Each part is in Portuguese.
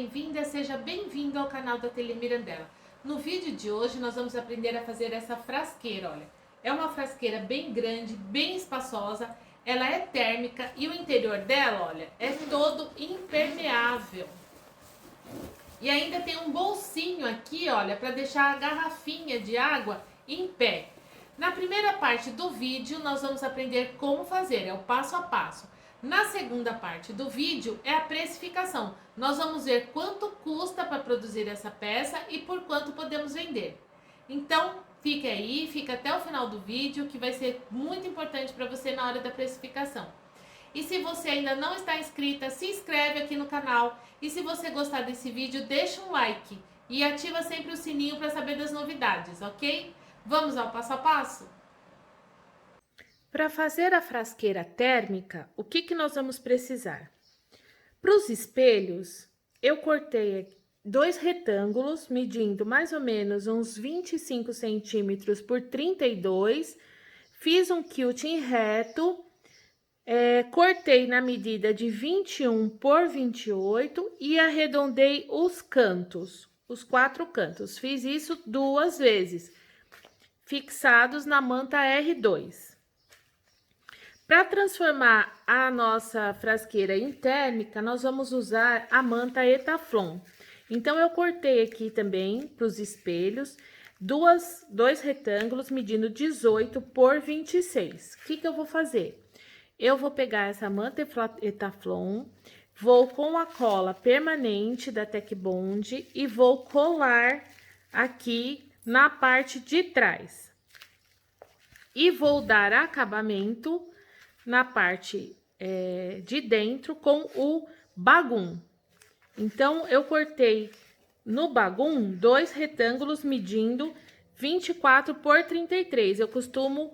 bem-vinda, seja bem-vindo ao canal da Ateliê Mirandela. No vídeo de hoje nós vamos aprender a fazer essa frasqueira, olha. É uma frasqueira bem grande, bem espaçosa, ela é térmica e o interior dela, olha, é todo impermeável. E ainda tem um bolsinho aqui, olha, para deixar a garrafinha de água em pé. Na primeira parte do vídeo nós vamos aprender como fazer, é o passo a passo. Na segunda parte do vídeo é a precificação. Nós vamos ver quanto custa para produzir essa peça e por quanto podemos vender. Então, fique aí, fica até o final do vídeo, que vai ser muito importante para você na hora da precificação. E se você ainda não está inscrita, se inscreve aqui no canal. E se você gostar desse vídeo, deixa um like e ativa sempre o sininho para saber das novidades, ok? Vamos ao passo a passo? Para fazer a frasqueira térmica, o que nós vamos precisar? Para os espelhos, eu cortei dois retângulos, medindo mais ou menos uns 25 centímetros por 32, fiz um quilting reto, cortei na medida de 21 por 28 e arredondei os cantos, os 4 cantos. Fiz isso 2 vezes, fixados na manta R2. Para transformar a nossa frasqueira em térmica, nós vamos usar a manta Etaflon. Então, eu cortei aqui também para os espelhos, dois retângulos medindo 18 por 26. O que eu vou fazer? Eu vou pegar essa manta Etaflon, vou com a cola permanente da Tec Bond e vou colar aqui na parte de trás. E vou dar acabamento na parte de dentro com o bagum. Então, eu cortei no bagum dois retângulos medindo 24 por 33. Eu costumo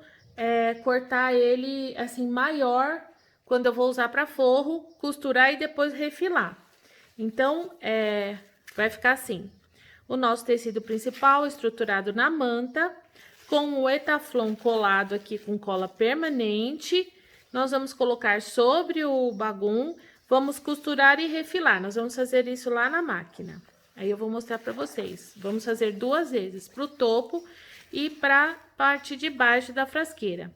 cortar ele assim maior quando eu vou usar para forro, costurar e depois refilar. Então, vai ficar assim. O nosso tecido principal estruturado na manta, com o Etaflon colado aqui com cola permanente. Nós vamos colocar sobre o bagum, vamos costurar e refilar. Nós vamos fazer isso lá na máquina. Aí eu vou mostrar para vocês. Vamos fazer 2 vezes, para o topo e para a parte de baixo da frasqueira.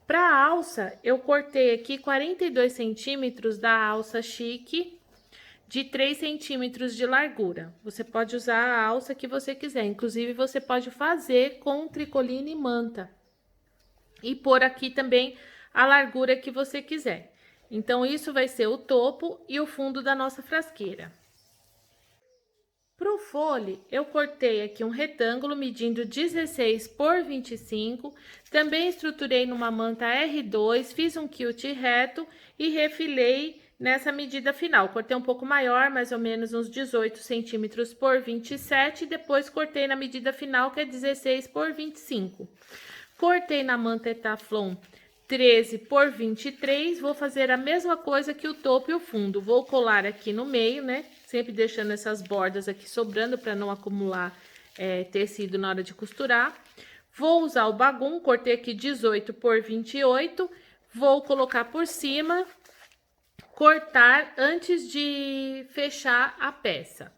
Para a alça, eu cortei aqui 42 centímetros da alça chique, de 3 centímetros de largura. Você pode usar a alça que você quiser. Inclusive, você pode fazer com tricoline e manta. E pôr aqui também a largura que você quiser. Então, isso vai ser o topo e o fundo da nossa frasqueira. Pro fole, eu cortei aqui um retângulo medindo 16 por 25, também estruturei numa manta R2, fiz um quilt reto e refilei nessa medida final. Cortei um pouco maior, mais ou menos uns 18 centímetros por 27, e depois cortei na medida final, que é 16 por 25. Cortei na manta Etaflon 13 por 23, vou fazer a mesma coisa que o topo e o fundo. Vou colar aqui no meio, né? Sempre deixando essas bordas aqui sobrando para não acumular tecido na hora de costurar. Vou usar o bagum, cortei aqui 18 por 28, vou colocar por cima, cortar antes de fechar a peça.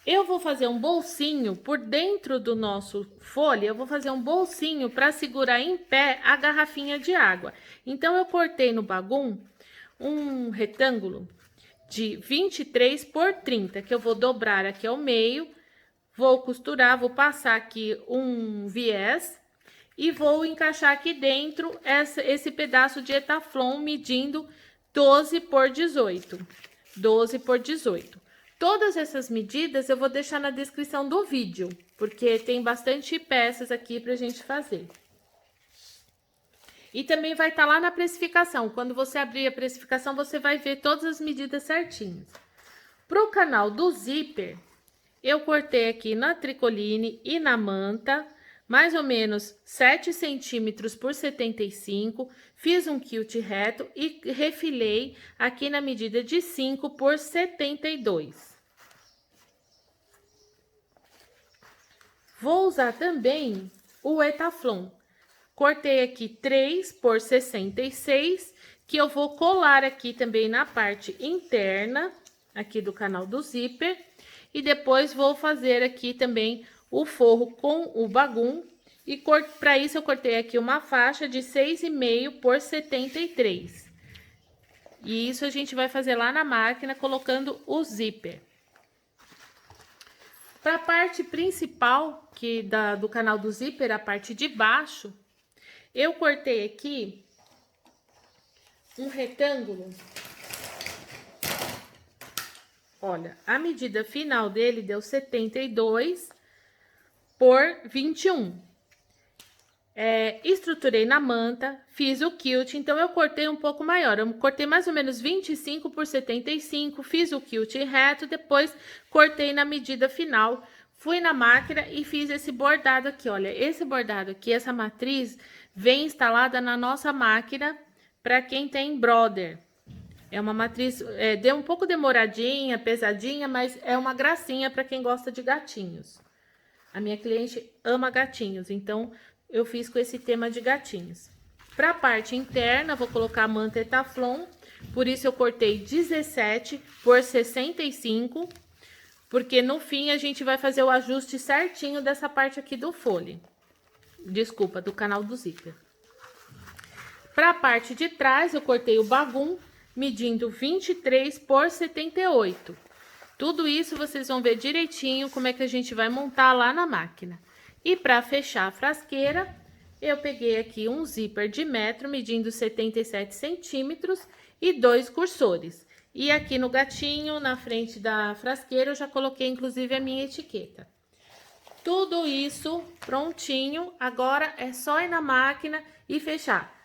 Eu vou fazer um bolsinho por dentro do nosso folha, eu vou fazer um bolsinho para segurar em pé a garrafinha de água. Então, eu cortei no bagum um retângulo de 23 por 30, que eu vou dobrar aqui ao meio, vou costurar, vou passar aqui um viés e vou encaixar aqui dentro esse pedaço de Etaflon medindo 12 por 18. 12 por 18. Todas essas medidas eu vou deixar na descrição do vídeo, porque tem bastante peças aqui pra gente fazer. E também vai estar lá na precificação. Quando você abrir a precificação, você vai ver todas as medidas certinhas. Pro canal do zíper, eu cortei aqui na tricoline e na manta, mais ou menos 7 centímetros por 75, fiz um quilt reto e refilei aqui na medida de 5 por 72. Vou usar também o Etaflon. Cortei aqui 3 por 66, que eu vou colar aqui também na parte interna, aqui do canal do zíper. E depois vou fazer aqui também o forro com o bagum. E para isso eu cortei aqui uma faixa de 6,5 por 73. E isso a gente vai fazer lá na máquina colocando o zíper. Para a parte principal do canal do zíper, a parte de baixo, eu cortei aqui um retângulo. Olha, a medida final dele deu 72 por 21. Estruturei na manta, fiz o quilt, então eu cortei um pouco maior. Eu cortei mais ou menos 25 por 75, fiz o quilt reto, depois cortei na medida final. Fui na máquina e fiz esse bordado aqui, olha. Esse bordado aqui, essa matriz, vem instalada na nossa máquina para quem tem brother. É uma matriz, deu um pouco demoradinha, pesadinha, mas é uma gracinha para quem gosta de gatinhos. A minha cliente ama gatinhos, então eu fiz com esse tema de gatinhos. Para a parte interna, vou colocar a manta Etaflon, por isso eu cortei 17 por 65, porque no fim a gente vai fazer o ajuste certinho dessa parte aqui do fole. Desculpa, do canal do zíper. Para a parte de trás, eu cortei o bagum, medindo 23 por 78. Tudo isso vocês vão ver direitinho como é que a gente vai montar lá na máquina. E para fechar a frasqueira, eu peguei aqui um zíper de metro, medindo 77 centímetros e 2 cursores. E aqui no gatinho, na frente da frasqueira, eu já coloquei inclusive a minha etiqueta. Tudo isso prontinho, agora é só ir na máquina e fechar.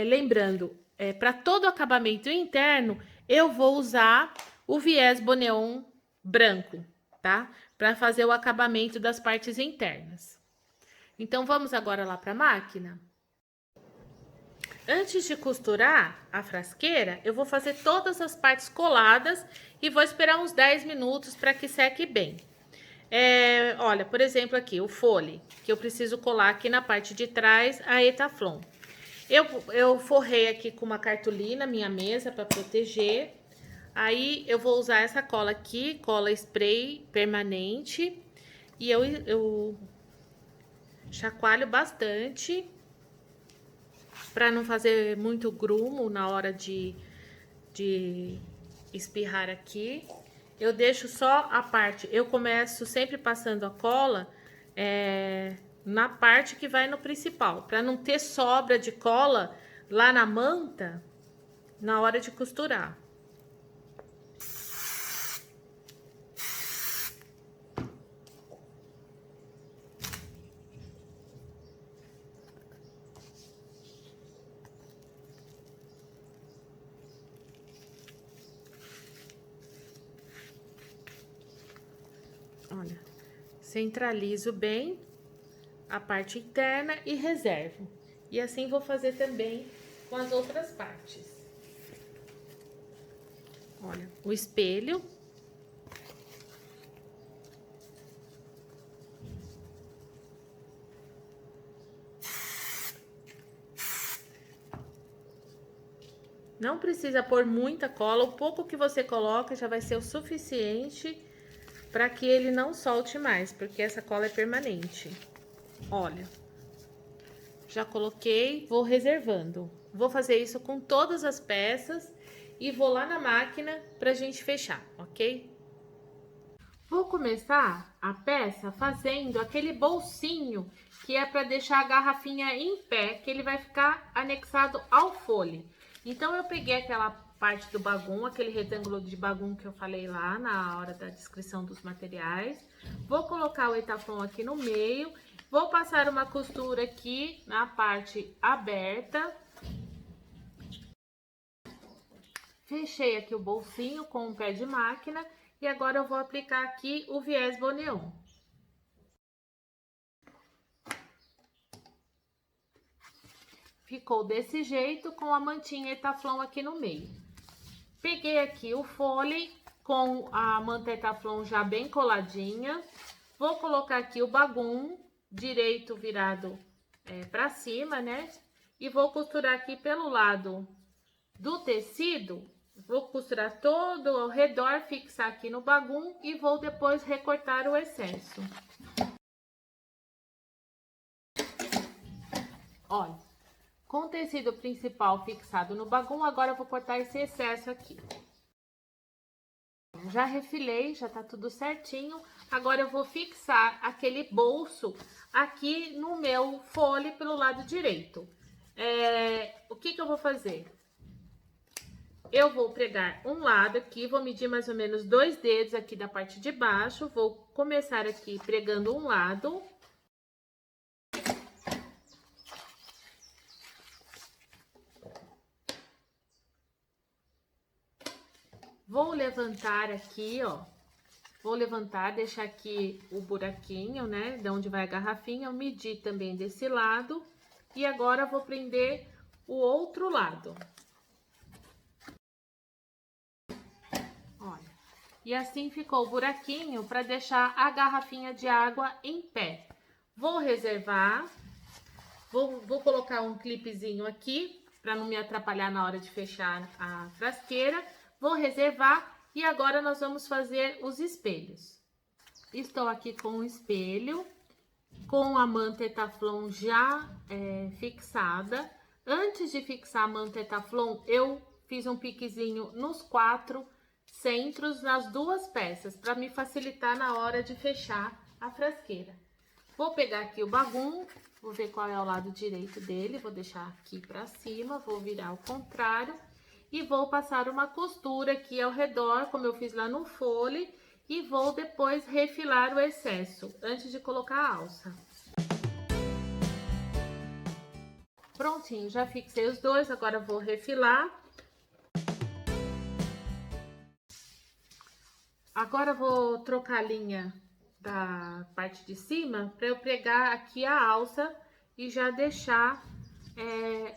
Lembrando, para todo acabamento interno, eu vou usar o viés Boneon branco, tá? Para fazer o acabamento das partes internas. Então, vamos agora lá para a máquina? Antes de costurar a frasqueira, eu vou fazer todas as partes coladas e vou esperar uns 10 minutos para que seque bem. Olha, por exemplo, aqui o fole, que eu preciso colar aqui na parte de trás a Etaflon. Eu forrei aqui com uma cartolina minha mesa para proteger. Aí eu vou usar essa cola aqui, cola spray permanente, e eu chacoalho bastante para não fazer muito grumo na hora de espirrar aqui. Eu deixo só a parte, eu começo sempre passando a cola na parte que vai no principal, para não ter sobra de cola lá na manta na hora de costurar. Olha, centralizo bem a parte interna e reservo. E assim vou fazer também com as outras partes. Olha, o espelho. Não precisa pôr muita cola, o pouco que você coloca já vai ser o suficiente para que ele não solte mais, porque essa cola é permanente. Olha, já coloquei, vou reservando. Vou fazer isso com todas as peças e vou lá na máquina pra gente fechar, ok? Vou começar a peça fazendo aquele bolsinho que é para deixar a garrafinha em pé, que ele vai ficar anexado ao fole. Então, eu peguei aquela parte do bagum, aquele retângulo de bagum que eu falei lá na hora da descrição dos materiais. Vou colocar o Etaflon aqui no meio, vou passar uma costura aqui na parte aberta. Fechei aqui o bolsinho com o pé de máquina e agora eu vou aplicar aqui o viés Boneon. Ficou desse jeito com a mantinha Etaflon aqui no meio. Peguei aqui o fole com a manta Etaflon já bem coladinha. Vou colocar aqui o bagum direito virado para cima, né? E vou costurar aqui pelo lado do tecido Vou costurar todo ao redor, fixar aqui no bagum e vou depois recortar o excesso. Olha, com o tecido principal fixado no bagum, agora eu vou cortar esse excesso aqui. Já refilei, já tá tudo certinho. Agora eu vou fixar aquele bolso aqui no meu fole pelo lado direito. O que eu vou fazer? Eu vou pregar um lado aqui, vou medir mais ou menos 2 dedos aqui da parte de baixo. Vou começar aqui pregando um lado. Vou levantar aqui, ó. Vou levantar, deixar aqui o buraquinho, né? De onde vai a garrafinha. Eu medi também desse lado. E agora vou prender o outro lado. Olha. E assim ficou o buraquinho para deixar a garrafinha de água em pé. Vou reservar. Vou colocar um clipezinho aqui para não me atrapalhar na hora de fechar a frasqueira. Vou reservar e agora nós vamos fazer os espelhos. Estou aqui com o espelho, com a manta Etaflon já fixada. Antes de fixar a manta Etaflon, eu fiz um piquezinho nos 4 centros, nas 2 peças, para me facilitar na hora de fechar a frasqueira. Vou pegar aqui o bagum, vou ver qual é o lado direito dele, vou deixar aqui para cima, vou virar ao contrário. E vou passar uma costura aqui ao redor, como eu fiz lá no fole, e vou depois refilar o excesso, antes de colocar a alça. Prontinho, já fixei os dois, agora vou refilar. Agora vou trocar a linha da parte de cima, para eu pregar aqui a alça e já deixar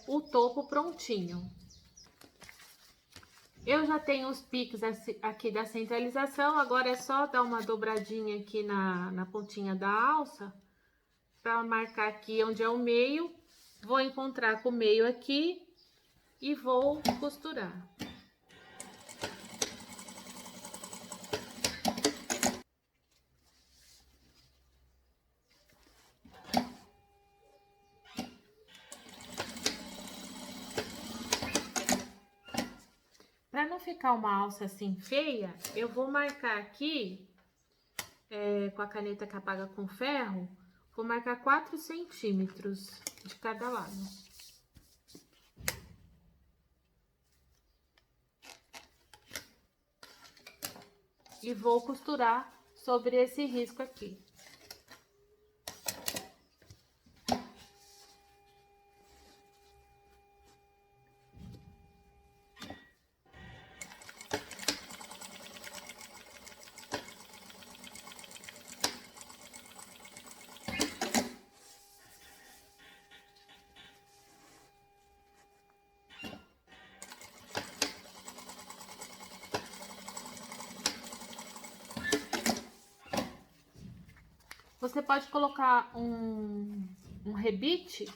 o topo prontinho. Eu já tenho os piques aqui da centralização, agora é só dar uma dobradinha aqui na pontinha da alça, para marcar aqui onde é o meio. Vou encontrar com o meio aqui e vou costurar. Para não ficar uma alça assim feia, eu vou marcar aqui, com a caneta que apaga com ferro, vou marcar 4 centímetros de cada lado. E vou costurar sobre esse risco aqui. Você pode colocar um rebite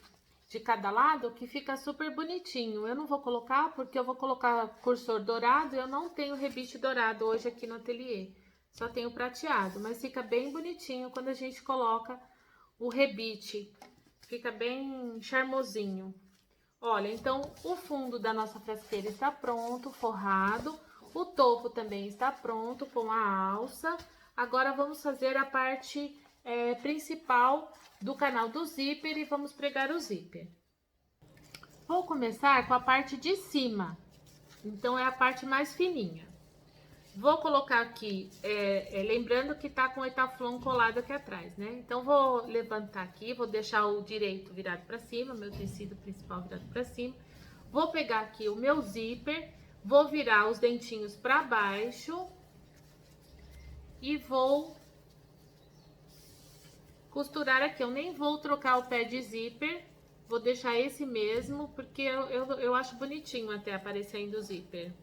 de cada lado que fica super bonitinho. Eu não vou colocar porque eu vou colocar cursor dourado e eu não tenho rebite dourado hoje aqui no ateliê. Só tenho prateado, mas fica bem bonitinho quando a gente coloca o rebite. Fica bem charmosinho. Olha, então o fundo da nossa frasqueira está pronto, forrado. O topo também está pronto com a alça. Agora vamos fazer a parte principal do canal do zíper e vamos pregar o zíper. Vou começar com a parte de cima, então é a parte mais fininha. Vou colocar aqui, lembrando que tá com o Etaflon colado aqui atrás, né? Então vou levantar aqui, vou deixar o direito virado para cima, meu tecido principal virado para cima. Vou pegar aqui o meu zíper, vou virar os dentinhos para baixo e vou costurar aqui. Eu nem vou trocar o pé de zíper, vou deixar esse mesmo, porque eu acho bonitinho até aparecendo o zíper.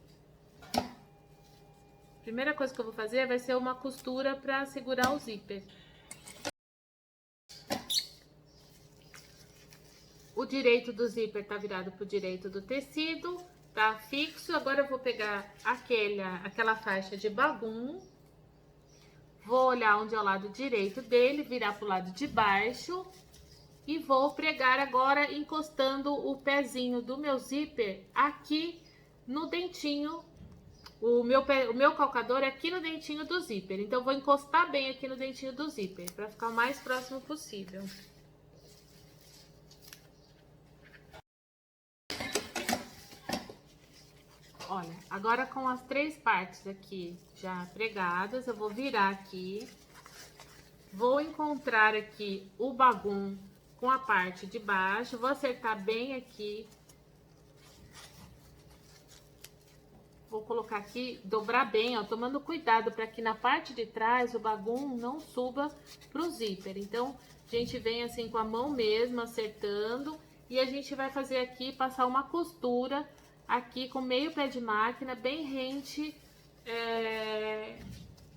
Primeira coisa que eu vou fazer vai ser uma costura para segurar o zíper. O direito do zíper tá virado pro direito do tecido, tá fixo. Agora eu vou pegar aquela faixa de bagum. Vou olhar onde é o lado direito dele, virar pro lado de baixo. E vou pregar agora encostando o pezinho do meu zíper aqui no dentinho. O meu calcador é aqui no dentinho do zíper. Então, eu vou encostar bem aqui no dentinho do zíper, para ficar o mais próximo possível. Olha, agora com as 3 partes aqui já pregadas, eu vou virar aqui. Vou encontrar aqui o bagum com a parte de baixo, vou acertar bem aqui. Vou colocar aqui, dobrar bem, ó, tomando cuidado para que na parte de trás o bagum não suba pro zíper. Então, a gente vem assim com a mão mesmo, acertando, e a gente vai fazer aqui, passar uma costura aqui com meio pé de máquina, bem rente,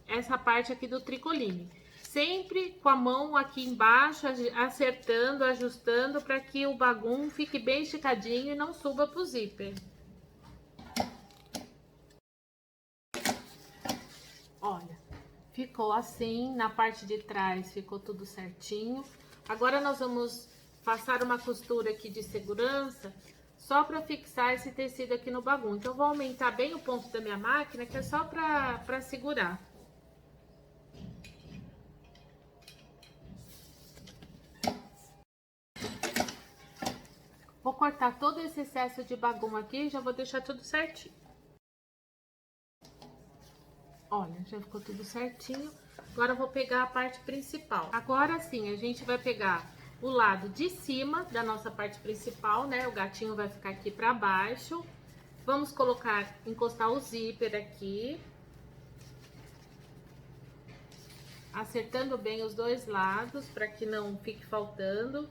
essa parte aqui do tricoline. Sempre com a mão aqui embaixo, acertando, ajustando, para que o bagum fique bem esticadinho e não suba pro zíper. Olha, ficou assim, na parte de trás ficou tudo certinho. Agora nós vamos passar uma costura aqui de segurança, só para fixar esse tecido aqui no bagum. Então, eu vou aumentar bem o ponto da minha máquina, que é só para segurar. Vou cortar todo esse excesso de bagum aqui e já vou deixar tudo certinho. Olha, já ficou tudo certinho. Agora eu vou pegar a parte principal. Agora sim, a gente vai pegar o lado de cima da nossa parte principal, né? O gatinho vai ficar aqui pra baixo. Vamos colocar, encostar o zíper aqui. Acertando bem os 2 lados, para que não fique faltando.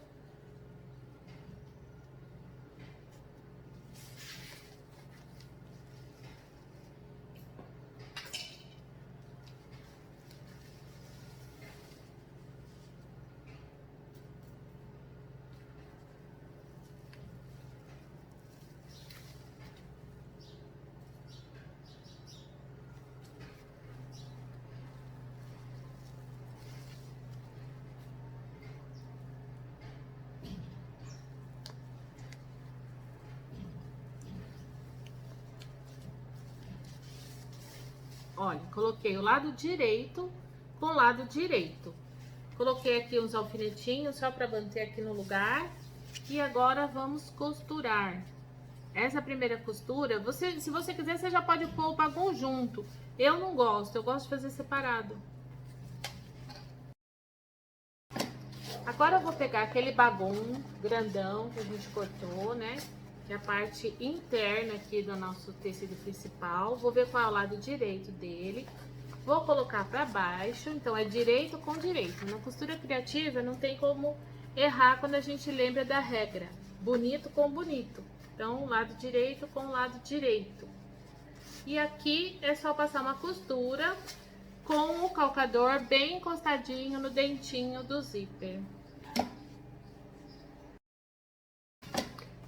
Olha, coloquei o lado direito com o lado direito. Coloquei aqui uns alfinetinhos só para manter aqui no lugar. E agora vamos costurar. Essa primeira costura, se você quiser, você já pode pôr o bagum junto. Eu não gosto, eu gosto de fazer separado. Agora eu vou pegar aquele bagum grandão que a gente cortou, né? Que é a parte interna aqui do nosso tecido principal. Vou ver qual é o lado direito dele. Vou colocar pra baixo, então é direito com direito. Na costura criativa não tem como errar quando a gente lembra da regra. Bonito com bonito. Então, lado direito com lado direito. E aqui é só passar uma costura com o calcador bem encostadinho no dentinho do zíper.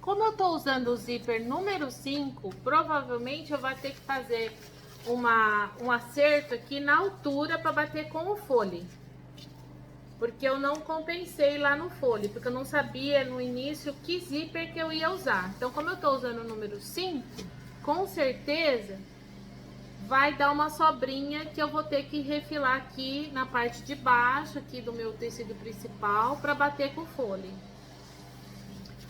Como eu tô usando o zíper número 5, provavelmente eu vou ter que fazer um acerto aqui na altura para bater com o fole. Porque eu não compensei lá no fole, porque eu não sabia no início que zíper que eu ia usar. Então, como eu tô usando o número 5, com certeza vai dar uma sobrinha que eu vou ter que refilar aqui na parte de baixo aqui do meu tecido principal para bater com o fole.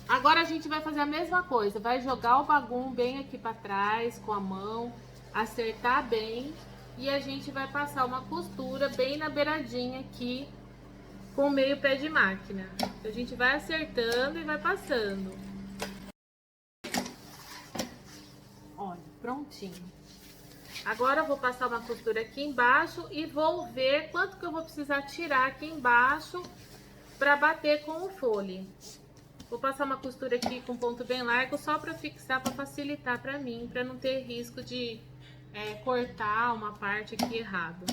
Agora a gente vai fazer a mesma coisa, vai jogar o bagum bem aqui para trás com a mão, acertar bem e a gente vai passar uma costura bem na beiradinha aqui com meio pé de máquina. A gente vai acertando e vai passando. Olha, prontinho. Agora eu vou passar uma costura aqui embaixo e vou ver quanto que eu vou precisar tirar aqui embaixo para bater com o fole. Vou passar uma costura aqui com ponto bem largo só para fixar, para facilitar para mim, para não ter risco de cortar uma parte aqui errado.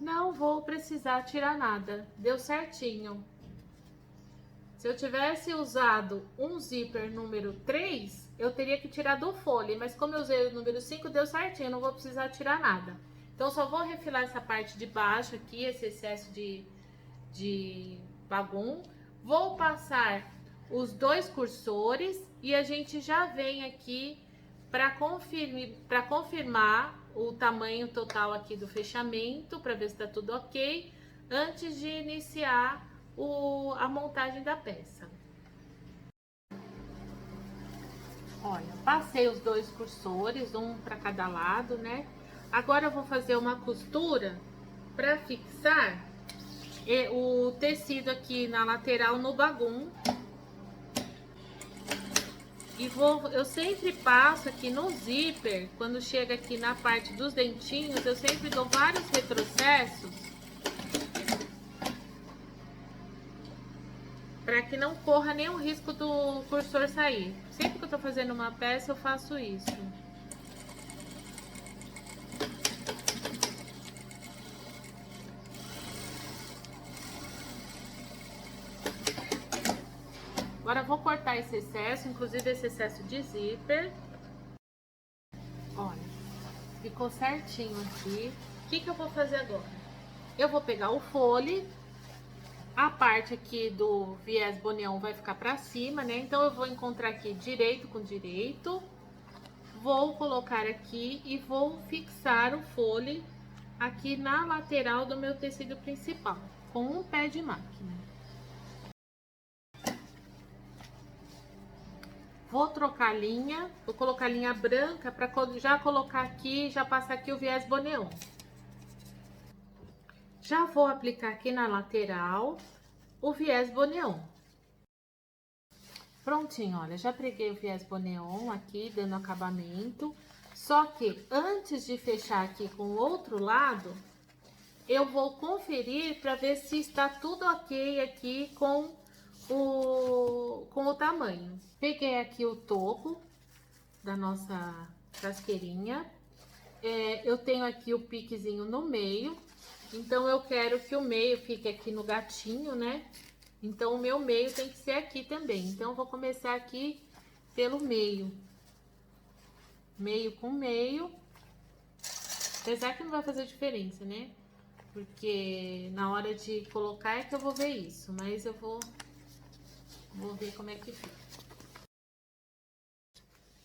Não vou precisar tirar nada, deu certinho. Se eu tivesse usado um zíper número 3, eu teria que tirar do fole, mas como eu usei o número 5, deu certinho, eu não vou precisar tirar nada. Então, só vou refilar essa parte de baixo aqui, esse excesso de bagum. Vou passar os 2 cursores e a gente já vem aqui para confirmar o tamanho total aqui do fechamento, para ver se tá tudo ok, antes de iniciar a montagem da peça. Olha, passei os 2 cursores, um para cada lado, né? Agora eu vou fazer uma costura para fixar o tecido aqui na lateral no bagum. E eu sempre passo aqui no zíper, quando chega aqui na parte dos dentinhos, eu sempre dou vários retrocessos para que não corra nenhum risco do cursor sair. Sempre que eu tô fazendo uma peça, eu faço isso. Agora eu vou cortar esse excesso, inclusive esse excesso de zíper. Olha, ficou certinho aqui. O que eu vou fazer agora? Eu vou pegar o fole, a parte aqui do viés boneão vai ficar pra cima, né? Então, eu vou encontrar aqui direito com direito. Vou colocar aqui e vou fixar o fole aqui na lateral do meu tecido principal, com um pé de máquina. Vou trocar linha, vou colocar linha branca para já colocar aqui, já passar aqui o viés boneão. Já vou aplicar aqui na lateral o viés boneão. Prontinho, olha, já preguei o viés boneão aqui, dando acabamento. Só que antes de fechar aqui com o outro lado, eu vou conferir para ver se está tudo ok aqui com o tamanho. Peguei aqui o topo da nossa frasqueirinha. Eu tenho aqui o piquezinho no meio, então eu quero que o meio fique aqui no gatinho, né? Então o meu meio tem que ser aqui também. Então eu vou começar aqui pelo meio. Meio com meio. Apesar que não vai fazer diferença, né? Porque na hora de colocar é que eu vou ver isso, mas eu vou ver como é que fica.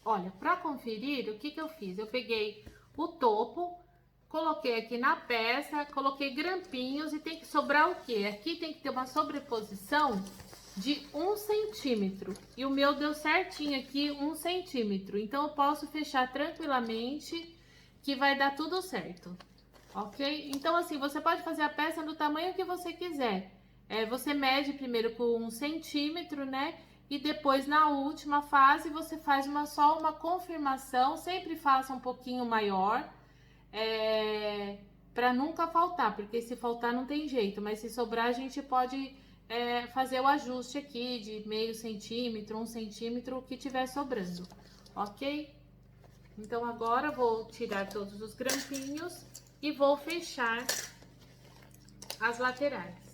Olha, para conferir, o que eu fiz? Eu peguei o topo, coloquei aqui na peça, coloquei grampinhos e tem que sobrar o quê? Aqui tem que ter uma sobreposição de 1 centímetro. E o meu deu certinho aqui 1 centímetro. Então, eu posso fechar tranquilamente que vai dar tudo certo, ok? Então, assim, você pode fazer a peça do tamanho que você quiser. Você mede primeiro com 1 centímetro, né? E depois, na última fase, você faz só uma confirmação. Sempre faça um pouquinho maior, para nunca faltar, porque se faltar não tem jeito. Mas se sobrar, a gente pode fazer o ajuste aqui de meio centímetro, 1 centímetro, o que tiver sobrando, ok? Então, agora eu vou tirar todos os grampinhos e vou fechar as laterais.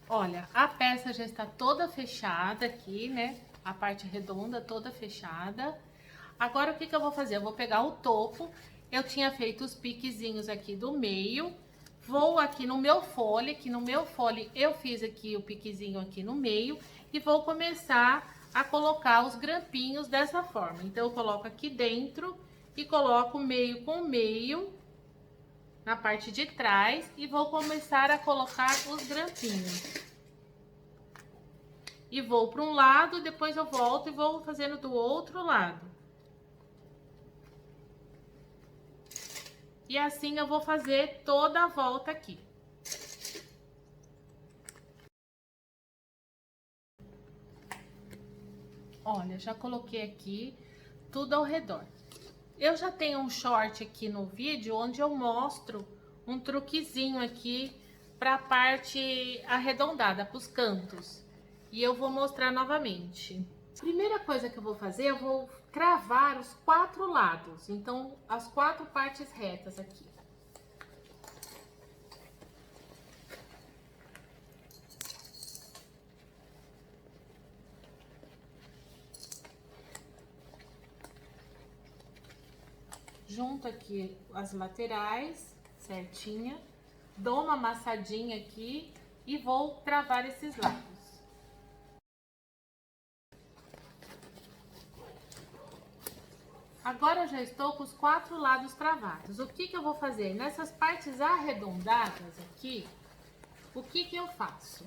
Olha, a peça já está toda fechada aqui, né? A parte redonda toda fechada. Agora, o que eu vou fazer? Eu vou pegar o topo. Eu tinha feito os piquezinhos aqui do meio. Vou aqui no meu fole, eu fiz aqui o piquezinho aqui no meio. E vou começar a colocar os grampinhos dessa forma. Então, eu coloco aqui dentro e coloco meio com meio na parte de trás e vou começar a colocar os grampinhos. E vou para um lado, depois eu volto e vou fazendo do outro lado. E assim eu vou fazer toda a volta aqui. Olha, já coloquei aqui tudo ao redor. Eu já tenho um short aqui no vídeo onde eu mostro um truquezinho aqui para a parte arredondada, para os cantos. E eu vou mostrar novamente. Primeira coisa que eu vou fazer, eu vou cravar os 4 lados. Então, as 4 partes retas aqui. junto aqui as laterais, certinha, dou uma amassadinha aqui e vou travar esses lados. Agora eu já estou com os 4 lados travados. O que que eu vou fazer? Nessas partes arredondadas aqui, o que que eu faço?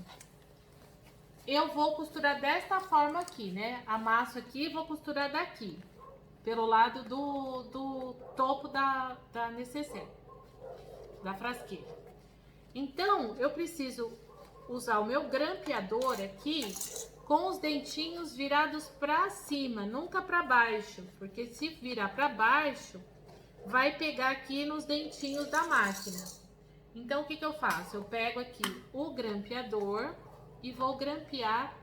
Eu vou costurar desta forma aqui, né? Amasso aqui e vou costurar daqui, pelo lado do topo da necessaire, da frasqueira. Então, eu preciso usar o meu grampeador aqui com os dentinhos virados para cima, nunca para baixo, porque se virar para baixo, vai pegar aqui nos dentinhos da máquina. Então, o que que eu faço? Eu pego aqui o grampeador e vou grampear,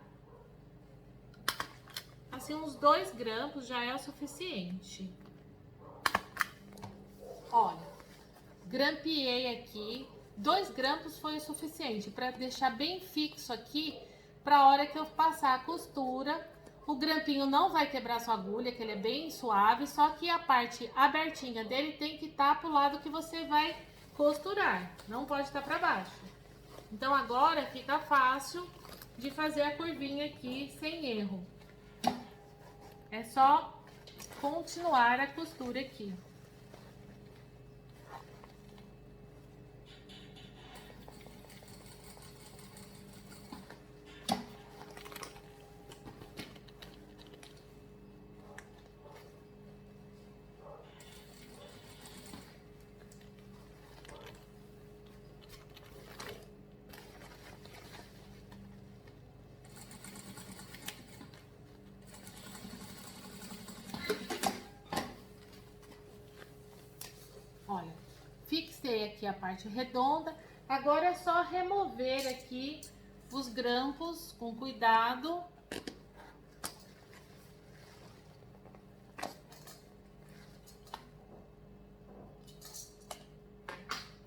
assim, uns 2 grampos já é o suficiente. Olha, grampeei aqui, 2 grampos foi o suficiente para deixar bem fixo aqui, para a hora que eu passar a costura. O grampinho não vai quebrar sua agulha, que ele é bem suave, só que a parte abertinha dele tem que estar pro lado que você vai costurar, não pode estar para baixo. Então agora fica fácil de fazer a curvinha aqui sem erro. É só continuar a costura aqui. Olha, fixei aqui a parte redonda, agora é só remover aqui os grampos com cuidado.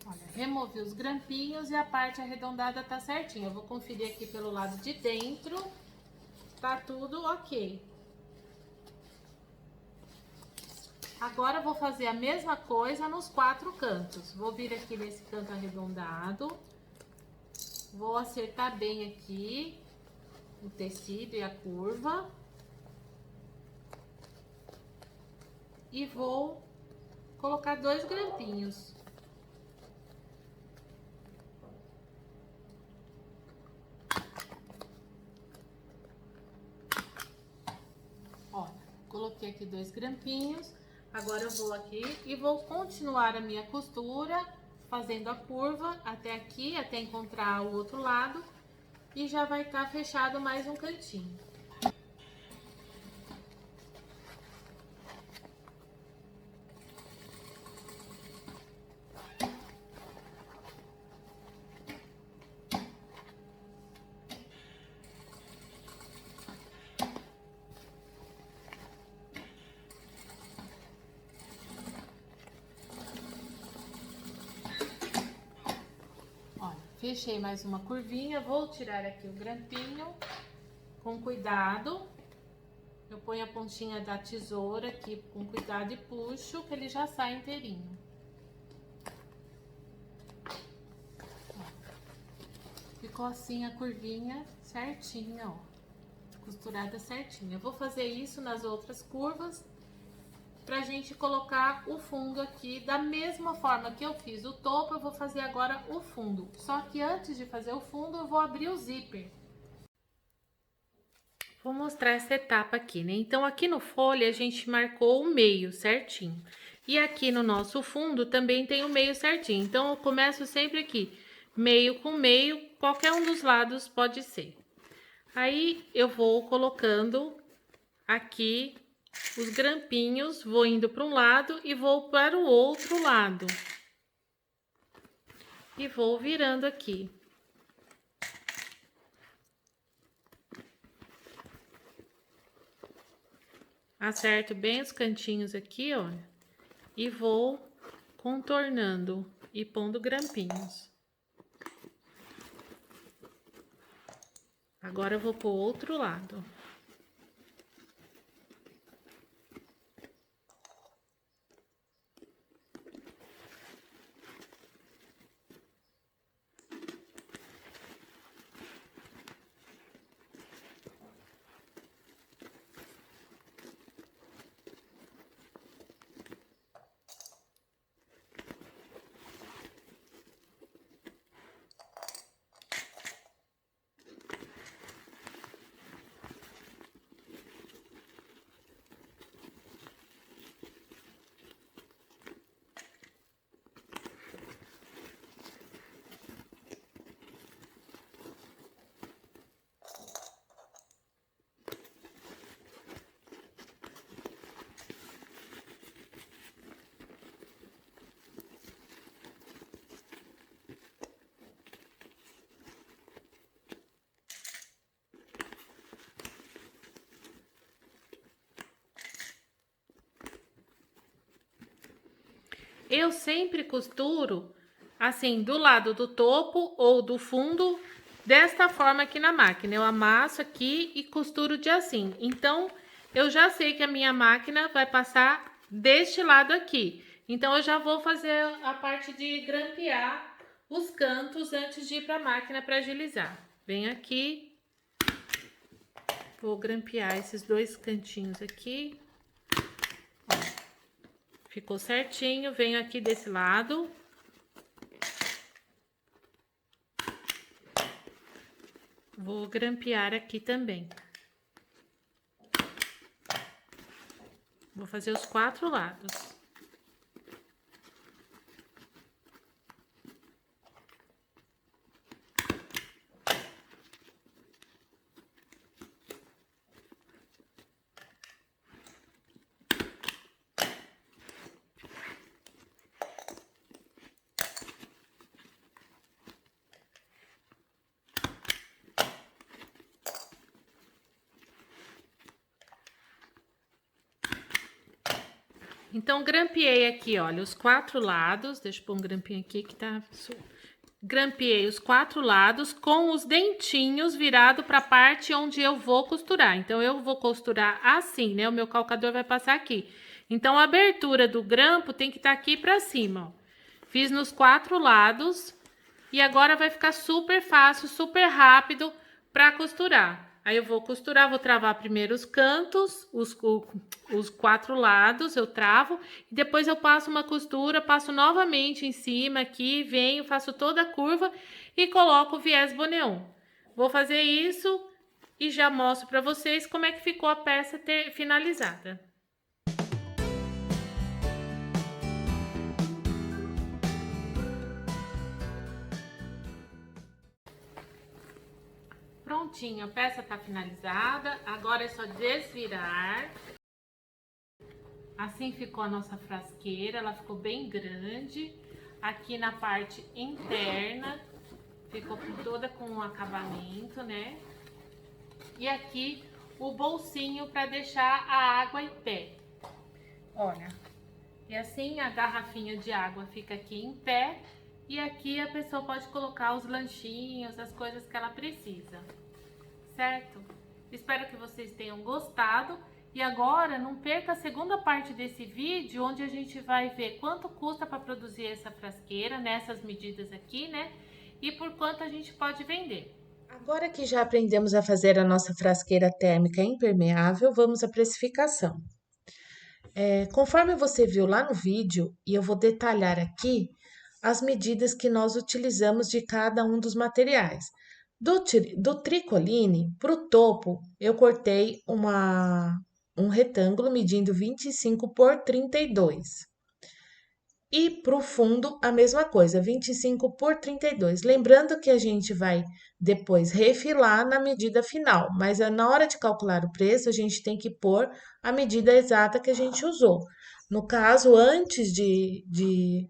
Olha, removi os grampinhos e a parte arredondada tá certinha. Eu vou conferir aqui pelo lado de dentro, tá tudo ok. Agora eu vou fazer a mesma coisa nos 4 cantos. Vou vir aqui nesse canto arredondado, vou acertar bem aqui o tecido e a curva. E vou colocar 2 grampinhos. Olha, coloquei aqui 2 grampinhos. Agora eu vou aqui e vou continuar a minha costura, fazendo a curva até aqui, até encontrar o outro lado. E já vai estar fechado mais um cantinho. Fechei mais uma curvinha, vou tirar aqui o grampinho com cuidado. Eu ponho a pontinha da tesoura aqui com cuidado e puxo, que ele já sai inteirinho. Ficou assim a curvinha certinha, ó, costurada certinha. Eu vou fazer isso nas outras curvas, pra gente colocar o fundo aqui, da mesma forma que eu fiz o topo, eu vou fazer agora o fundo. Só que antes de fazer o fundo, eu vou abrir o zíper. Vou mostrar essa etapa aqui, né? Então, aqui no folha, a gente marcou o meio certinho. E aqui no nosso fundo, também tem o meio certinho. Então, eu começo sempre aqui, meio com meio, qualquer um dos lados pode ser. Aí, eu vou colocando aqui os grampinhos, vou indo para um lado e vou para o outro lado. E vou virando aqui. Acerto bem os cantinhos aqui, olha, e vou contornando e pondo grampinhos. Agora eu vou pro outro lado. eu sempre costuro assim, do lado do topo ou do fundo, desta forma aqui na máquina. Eu amasso aqui e costuro de assim. Então, eu já sei que a minha máquina vai passar deste lado aqui. Então, eu já vou fazer a parte de grampear os cantos antes de ir para a máquina para agilizar. Venho aqui, vou grampear esses dois cantinhos aqui. Ó, ficou certinho. Venho aqui desse lado. Vou grampear aqui também. Vou fazer os 4 lados. Então, grampeei aqui, olha, os 4 lados. Deixa eu pôr um grampinho aqui que tá... Grampeei os 4 lados com os dentinhos virados para a parte onde eu vou costurar. Então, eu vou costurar assim, né? O meu calcador vai passar aqui. Então, a abertura do grampo tem que estar aqui para cima, ó. Fiz nos 4 lados e agora vai ficar super fácil, super rápido para costurar. Aí eu vou costurar, vou travar primeiro os cantos, os 4 lados eu travo, e depois eu passo uma costura, passo novamente em cima aqui, venho, faço toda a curva e coloco o viés boneon. Vou fazer isso e já mostro para vocês como é que ficou a peça finalizada. Prontinho, a peça tá finalizada, agora é só desvirar. Assim ficou a nossa frasqueira, ela ficou bem grande. Aqui na parte interna, ficou toda com um acabamento, né? E aqui o bolsinho para deixar a água em pé. Olha, e assim a garrafinha de água fica aqui em pé. E aqui a pessoa pode colocar os lanchinhos, as coisas que ela precisa, certo? Espero que vocês tenham gostado. E agora, não perca a segunda parte desse vídeo, onde a gente vai ver quanto custa para produzir essa frasqueira, nessas medidas aqui, né? E por quanto a gente pode vender. Agora que já aprendemos a fazer a nossa frasqueira térmica impermeável, vamos à precificação. Conforme você viu lá no vídeo, e eu vou detalhar aqui as medidas que nós utilizamos de cada um dos materiais. Do tricoline para o topo, eu cortei um retângulo medindo 25 por 32. E para o fundo, a mesma coisa, 25 por 32. Lembrando que a gente vai depois refilar na medida final, mas na hora de calcular o preço, a gente tem que pôr a medida exata que a gente usou. No caso, antes de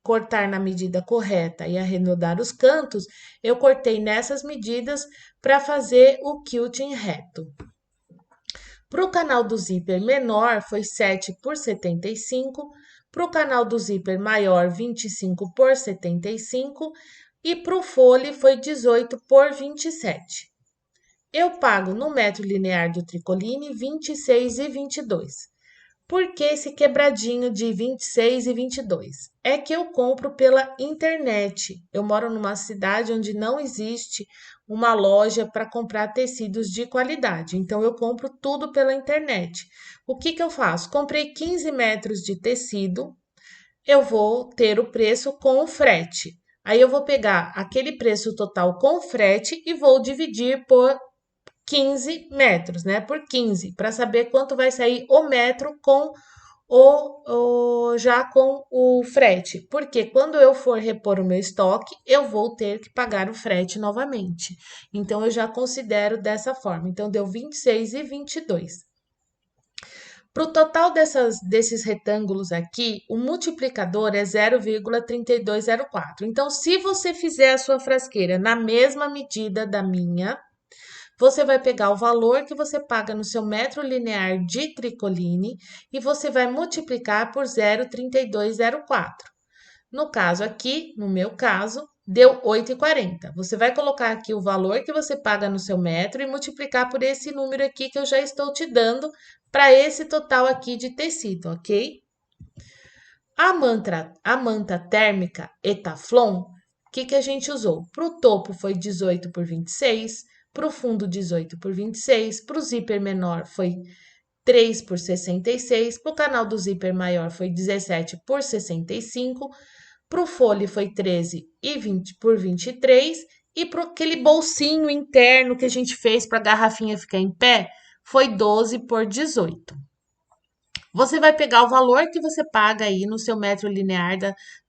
cortar na medida correta e arredondar os cantos, eu cortei nessas medidas para fazer o quilting reto. Para o canal do zíper menor foi 7 por 75, para o canal do zíper maior 25 por 75 e para o fole foi 18 por 27. Eu pago no metro linear do tricoline 26 e 22. Por que esse quebradinho de 26 e 22? É que eu compro pela internet. Eu moro numa cidade onde não existe uma loja para comprar tecidos de qualidade. Então, eu compro tudo pela internet. O que eu faço? Comprei 15 metros de tecido, eu vou ter o preço com o frete. Aí, eu vou pegar aquele preço total com frete e vou dividir por 15 metros, né? Por 15, para saber quanto vai sair o metro com já com o frete. Porque quando eu for repor o meu estoque, eu vou ter que pagar o frete novamente. Então, eu já considero dessa forma. Então, deu 26 e 22. Para o total desses retângulos aqui, o multiplicador é 0,3204. Então, se você fizer a sua frasqueira na mesma medida da minha, Você vai pegar o valor que você paga no seu metro linear de tricoline e você vai multiplicar por 0,3204. No caso aqui, no meu caso, deu 8,40. Você vai colocar aqui o valor que você paga no seu metro e multiplicar por esse número aqui que eu já estou te dando para esse total aqui de tecido, ok? A manta térmica Etaflon, o que a gente usou? Para o topo foi 18 por 26, para o fundo 18 por 26, para o zíper menor foi 3 por 66, para o canal do zíper maior foi 17 por 65, para o fole foi 13 e 20 por 23 e para aquele bolsinho interno que a gente fez para a garrafinha ficar em pé foi 12 por 18. Você vai pegar o valor que você paga aí no seu metro linear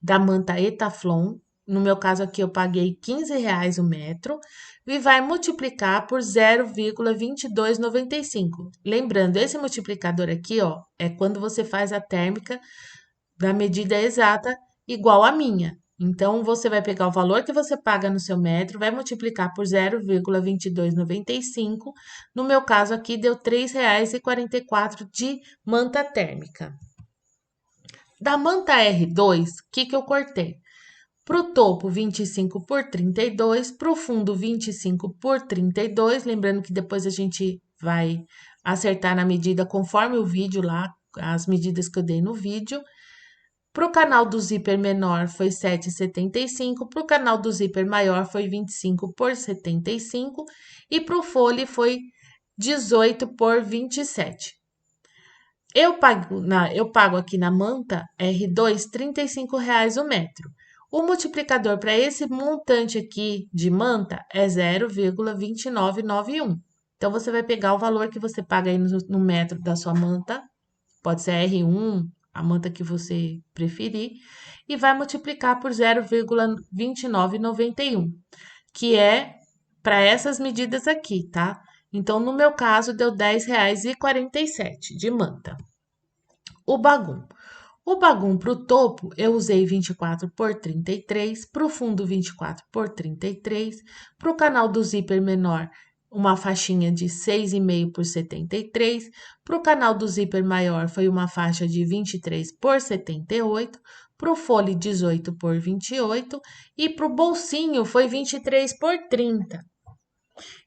da manta Etaflon. No meu caso aqui, eu paguei R$ 15 o metro. E vai multiplicar por 0,2295. Lembrando, esse multiplicador aqui, ó, é quando você faz a térmica da medida exata igual à minha. Então, você vai pegar o valor que você paga no seu metro, vai multiplicar por 0,2295. No meu caso aqui, deu R$ 3,44 de manta térmica. Da manta R2, o que eu cortei? Para o topo, 25 por 32, para o fundo, 25 por 32. Lembrando que depois a gente vai acertar na medida conforme o vídeo lá, as medidas que eu dei no vídeo. Para o canal do zíper menor foi 7,75, para o canal do zíper maior foi 25 por 75 e para o fole foi 18 por 27. Eu pago aqui na manta R2 R$ 35 o metro. O multiplicador para esse montante aqui de manta é 0,2991. Então, você vai pegar o valor que você paga aí no metro da sua manta, pode ser R1, a manta que você preferir, e vai multiplicar por 0,2991, que é para essas medidas aqui, tá? Então, no meu caso, deu R$ 10,47 de manta. O bagum. O bagum para o topo, eu usei 24 por 33, para o fundo 24 por 33, para o canal do zíper menor, uma faixinha de 6,5 por 73, para o canal do zíper maior foi uma faixa de 23 por 78, para o fole 18 por 28 e para o bolsinho foi 23 por 30.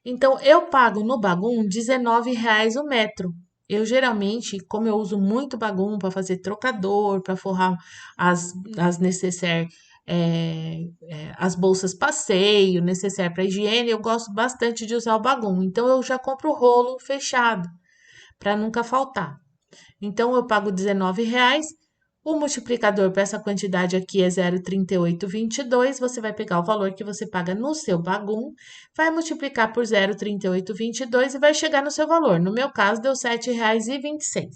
Então, eu pago no bagum R$ 19 o metro. Eu geralmente, como eu uso muito bagum para fazer trocador, para forrar as necessaire, as bolsas passeio, necessaire para higiene, eu gosto bastante de usar o bagum. Então, eu já compro o rolo fechado, para nunca faltar. Então, eu pago R$ 19. O multiplicador para essa quantidade aqui é 0,3822. Você vai pegar o valor que você paga no seu bagum, vai multiplicar por 0,3822 e vai chegar no seu valor. No meu caso, deu R$ 7,26.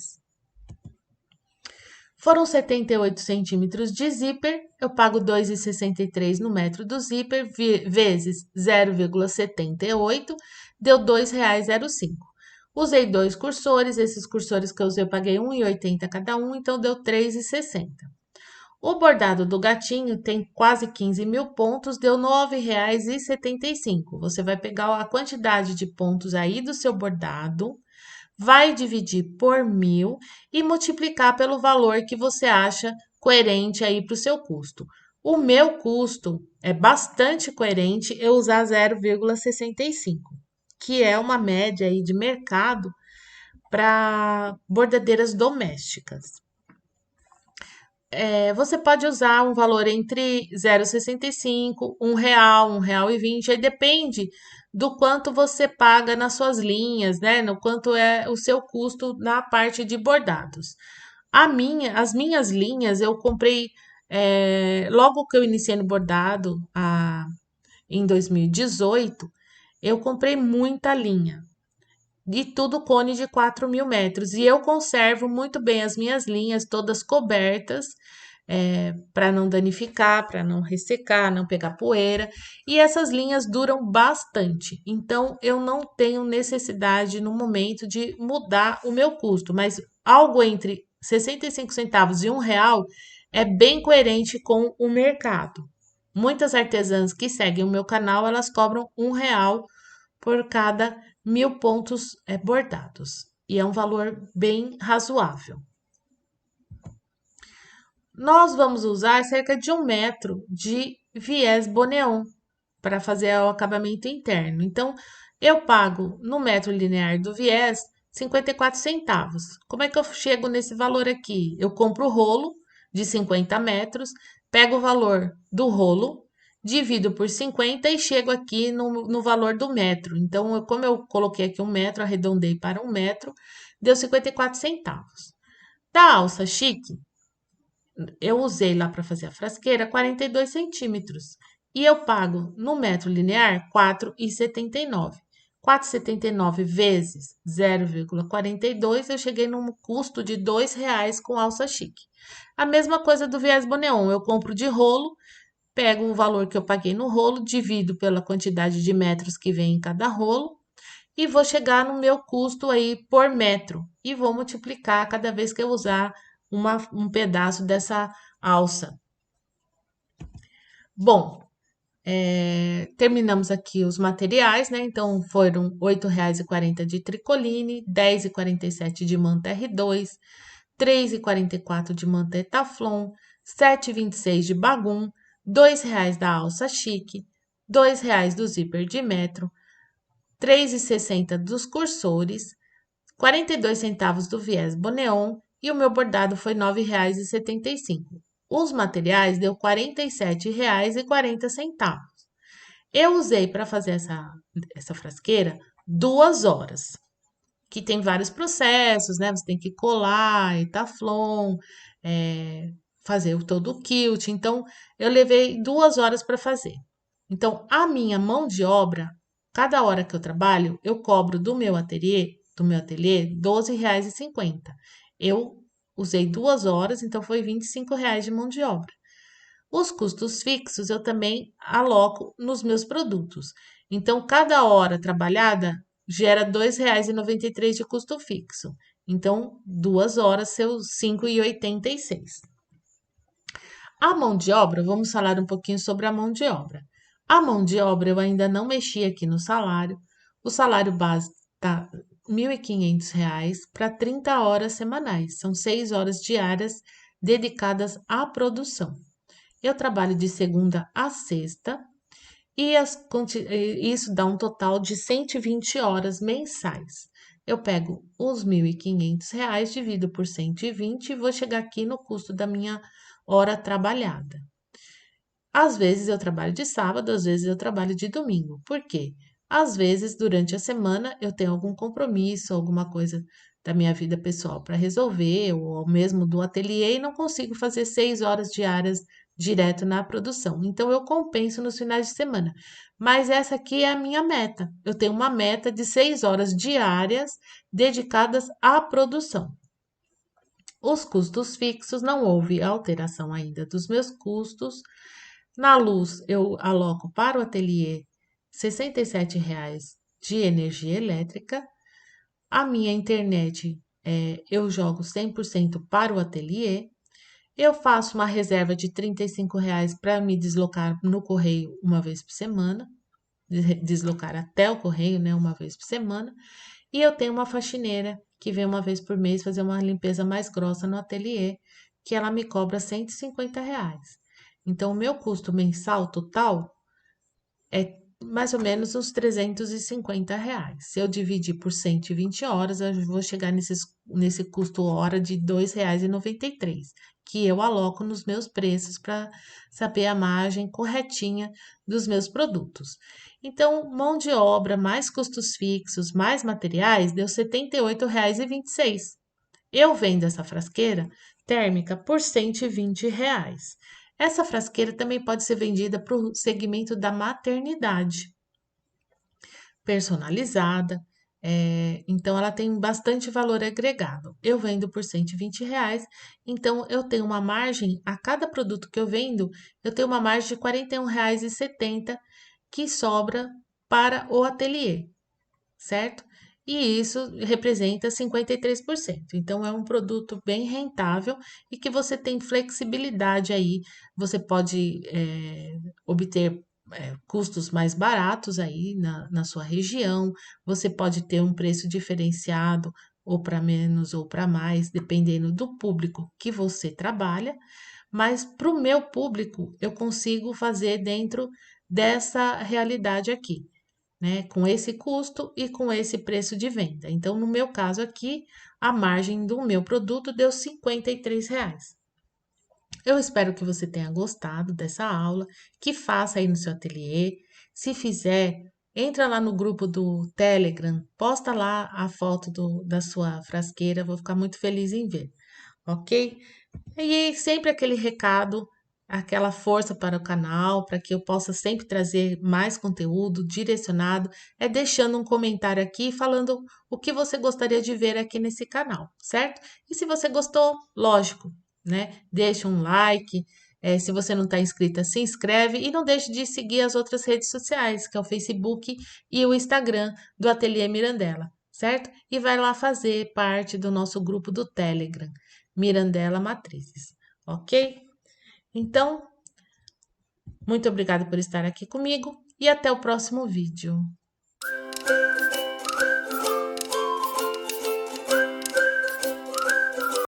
Foram 78 centímetros de zíper, eu pago 2,63 no metro do zíper, vezes 0,78, deu R$ 2,05. Usei 2 cursores, esses cursores que eu usei eu paguei R$ 1,80 cada um, então deu R$ 3,60. O bordado do gatinho tem quase 15 mil pontos, deu R$ 9,75. Você vai pegar a quantidade de pontos aí do seu bordado, vai dividir por 1.000 e multiplicar pelo valor que você acha coerente aí para o seu custo. O meu custo é bastante coerente eu usar 0,65, que é uma média aí de mercado para bordadeiras domésticas. Você pode usar um valor entre 0,65, R$ 1, R$ 1,20, aí depende do quanto você paga nas suas linhas, né? No quanto é o seu custo na parte de bordados. As minhas linhas eu comprei logo que eu iniciei no bordado, em 2018, eu comprei muita linha. De tudo cone de 4.000 metros. E eu conservo muito bem as minhas linhas, todas cobertas, para não danificar, para não ressecar, não pegar poeira. E essas linhas duram bastante. Então, eu não tenho necessidade no momento de mudar o meu custo. Mas algo entre 65 centavos e R$ 1 é bem coerente com o mercado. Muitas artesãs que seguem o meu canal, elas cobram R$ 1 por cada 1000 pontos bordados. E é um valor bem razoável. Nós vamos usar cerca de 1 metro de viés boneon para fazer o acabamento interno. Então, eu pago no metro linear do viés 54 centavos. Como é que eu chego nesse valor aqui? Eu compro o rolo de 50 metros, pego o valor do rolo, divido por 50 e chego aqui no valor do metro. Então, como eu coloquei aqui 1 metro, arredondei para 1 metro, deu 54 centavos. Da alça chique, eu usei lá para fazer a frasqueira 42 centímetros. E eu pago no metro linear R$ 4,79. 4,79 vezes 0,42, eu cheguei num custo de R$ 2,00 com alça chique. A mesma coisa do viés boneon, eu compro de rolo, pego o valor que eu paguei no rolo, divido pela quantidade de metros que vem em cada rolo e vou chegar no meu custo aí por metro e vou multiplicar cada vez que eu usar um pedaço dessa alça. Bom, terminamos aqui os materiais, né? Então, foram R$ 8,40 de tricoline, R$ 10,47 de manta R2, R$ 3,44 de manta Etaflon, R$ 7,26 de bagum, R$ 2,00 da alça chique, R$ 2,00 do zíper de metro, R$ 3,60 dos cursores, 42 centavos do viés boneon e o meu bordado foi R$ 9,75. Os materiais deu R$ 47,40. Eu usei para fazer essa frasqueira 2 horas, que tem vários processos, né? Você tem que colar, Etaflon, fazer todo o quilt. Então, eu levei 2 horas para fazer. Então, a minha mão de obra, cada hora que eu trabalho, eu cobro do meu ateliê R$ 12,50. Eu usei 2 horas, então foi R$ 25,00 de mão de obra. Os custos fixos eu também aloco nos meus produtos. Então, cada hora trabalhada gera R$ 2,93 de custo fixo. Então, 2 horas, seus R$ 5,86. A mão de obra, vamos falar um pouquinho sobre a mão de obra. A mão de obra eu ainda não mexi aqui no salário. O salário base está R$ 1.500 para 30 horas semanais. São 6 horas diárias dedicadas à produção. Eu trabalho de segunda a sexta e isso dá um total de 120 horas mensais. Eu pego os R$ 1.500, divido por 120 e vou chegar aqui no custo da minha hora trabalhada. Às vezes eu trabalho de sábado, às vezes eu trabalho de domingo. Por quê? Às vezes, durante a semana, eu tenho algum compromisso, alguma coisa da minha vida pessoal para resolver, ou mesmo do ateliê, e não consigo fazer 6 horas diárias direto na produção. Então, eu compenso nos finais de semana. Mas essa aqui é a minha meta. Eu tenho uma meta de 6 horas diárias dedicadas à produção. Os custos fixos, não houve alteração ainda dos meus custos. Na luz, eu aloco para o ateliê R$ 67,00 de energia elétrica. A minha internet, eu jogo 100% para o ateliê. Eu faço uma reserva de R$ 35,00 para me deslocar no correio uma vez por semana, deslocar até o correio, né, uma vez por semana. E eu tenho uma faxineira que vem uma vez por mês fazer uma limpeza mais grossa no ateliê, que ela me cobra R$ 150,00. Então, o meu custo mensal total é mais ou menos uns R$ 350,00. Se eu dividir por 120 horas, eu vou chegar nesse custo hora de R$ 2,93, que eu aloco nos meus preços para saber a margem corretinha dos meus produtos. Então, mão de obra, mais custos fixos, mais materiais, deu R$ 78,26. Eu vendo essa frasqueira térmica por R$ 120,00. Essa frasqueira também pode ser vendida para o segmento da maternidade, personalizada. Então, ela tem bastante valor agregado. Eu vendo por R$ 120,00, então eu tenho uma margem, a cada produto que eu vendo, eu tenho uma margem de R$ 41,70 que sobra para o ateliê, certo? E isso representa 53%. Então, é um produto bem rentável e que você tem flexibilidade aí. Você pode obter custos mais baratos aí na sua região. Você pode ter um preço diferenciado, ou para menos ou para mais, dependendo do público que você trabalha. Mas para o meu público, eu consigo fazer dentro dessa realidade aqui, né? Com esse custo e com esse preço de venda. Então, no meu caso aqui, a margem do meu produto deu R$ 53. Eu espero que você tenha gostado dessa aula, que faça aí no seu ateliê. Se fizer, entra lá no grupo do Telegram, posta lá a foto da sua frasqueira, vou ficar muito feliz em ver, ok? E sempre aquele recado, aquela força para o canal, para que eu possa sempre trazer mais conteúdo direcionado, é deixando um comentário aqui falando o que você gostaria de ver aqui nesse canal, certo? E se você gostou, lógico, né? Deixa um like. Se você não está inscrita, se inscreve e não deixe de seguir as outras redes sociais, que é o Facebook e o Instagram do Ateliê Mirandela, certo? E vai lá fazer parte do nosso grupo do Telegram. Mirandela Matrizes, ok? Então, muito obrigada por estar aqui comigo e até o próximo vídeo.